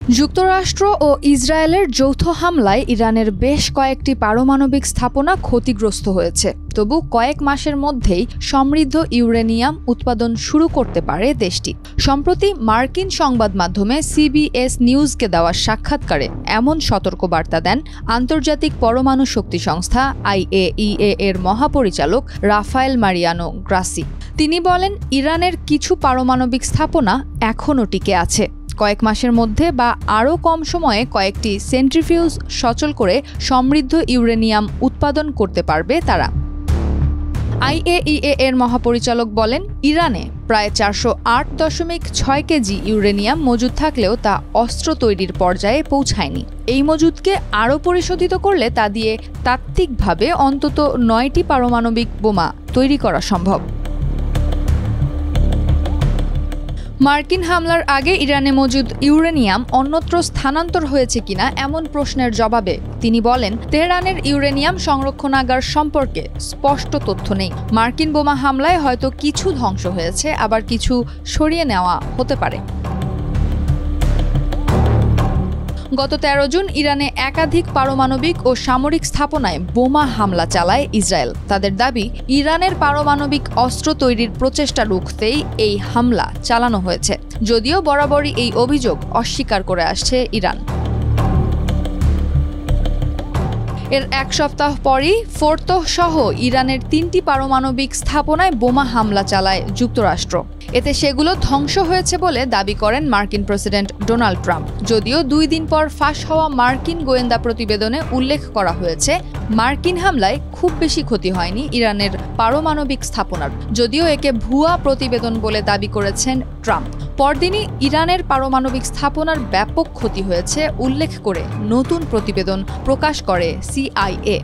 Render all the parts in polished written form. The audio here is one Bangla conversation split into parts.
যুক্তরাষ্ট্র ও ইসরায়েলের যৌথ হামলায় ইরানের বেশ কয়েকটি পারমাণবিক স্থাপনা ক্ষতিগ্রস্ত হয়েছে। তবু কয়েক মাসের মধ্যেই সমৃদ্ধ ইউরেনিয়াম উৎপাদন শুরু করতে পারে দেশটি। সম্প্রতি মার্কিন সংবাদ মাধ্যমে CBS নিউজকে দেওয়া সাক্ষাৎকারে এমন সতর্কবার্তা দেন আন্তর্জাতিক পরমাণু শক্তি সংস্থা IAEA এর মহাপরিচালক রাফায়েল মারিয়ানো গ্রাসি। তিনি বলেন, ইরানের কিছু পারমাণবিক স্থাপনা এখনও টিকে আছে। কয়েক মাসের মধ্যে বা আরও কম সময়ে কয়েকটি সেন্ট্রিফিউজ সচল করে সমৃদ্ধ ইউরেনিয়াম উৎপাদন করতে পারবে তারা। IAEA এর মহাপরিচালক বলেন, ইরানে প্রায় 408.6 কেজি ইউরেনিয়াম মজুদ থাকলেও তা অস্ত্র তৈরির পর্যায়ে পৌঁছায়নি। এই মজুদকে আরও পরিশোধিত করলে তা দিয়ে তাত্ত্বিকভাবে অন্তত 9টি পারমাণবিক বোমা তৈরি করা সম্ভব। মার্কিন হামলার আগে ইরানে মজুদ ইউরেনিয়াম অন্যত্র স্থানান্তর হয়েছে কিনা এমন প্রশ্নের জবাবে তিনি বলেন, তেহরানের ইউরেনিয়াম সংরক্ষণাগার সম্পর্কে স্পষ্ট তথ্য নেই। মার্কিন বোমা হামলায় হয়তো কিছু ধ্বংস হয়েছে, আবার কিছু সরিয়ে নেওয়া হতে পারে। গত 13 জুন ইরানে একাধিক পারমাণবিক ও সামরিক স্থাপনায় বোমা হামলা চালায় ইসরায়েল। তাদের দাবি, ইরানের পারমাণবিক অস্ত্র তৈরির প্রচেষ্টা রুখতেই এই হামলা চালানো হয়েছে। যদিও বরাবরই এই অভিযোগ অস্বীকার করে আসছে ইরান। এর এক সপ্তাহ পরই ফোর্দো সহ ইরানের 3টি পারমাণবিক স্থাপনায় বোমা হামলা চালায় যুক্তরাষ্ট্র। এতে সেগুলো ধ্বংস হয়েছে বলে দাবি করেন মার্কিন প্রেসিডেন্ট ডোনাল্ড ট্রাম্প। যদিও 2 দিন পর ফাঁস হওয়া মার্কিন গোয়েন্দা প্রতিবেদনে উল্লেখ করা হয়েছে, মার্কিন হামলায় খুব বেশি ক্ষতি হয়নি ইরানের পারমাণবিক স্থাপনার। যদিও একে ভুয়া প্রতিবেদন বলে দাবি করেছেন ট্রাম্প। পরদিনই ইরানের পারমাণবিক স্থাপনার ব্যাপক ক্ষতি হয়েছে উল্লেখ করে নতুন প্রতিবেদন প্রকাশ করে CIA।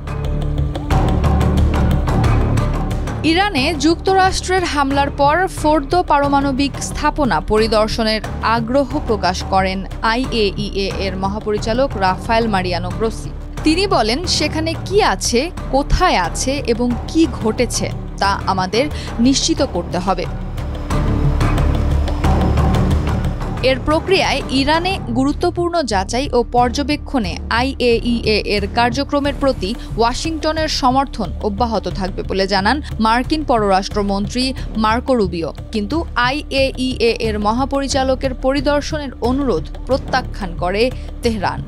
ইরানে যুক্তরাষ্ট্রের হামলার পর ফোর্দো পারমাণবিক স্থাপনা পরিদর্শনের আগ্রহ প্রকাশ করেন IAEA এর মহাপরিচালক রাফায়েল মারিয়ানো গ্রোসি। তিনি বলেন, সেখানে কি আছে, কোথায় আছে এবং কি ঘটেছে তা আমাদের নিশ্চিত করতে হবে। এর প্রক্রিয়ায় ইরানে গুরুত্বপূর্ণ যাচাই ও পর্যবেক্ষণে IAEA এর কার্যক্রমের প্রতি ওয়াশিংটনের সমর্থন অব্যাহত থাকবে বলে জানান মার্কিন পররাষ্ট্রমন্ত্রী মার্কো রুবিও। কিন্তু IAEA এর মহাপরিচালকের পরিদর্শনের অনুরোধ প্রত্যাখ্যান করে তেহরান।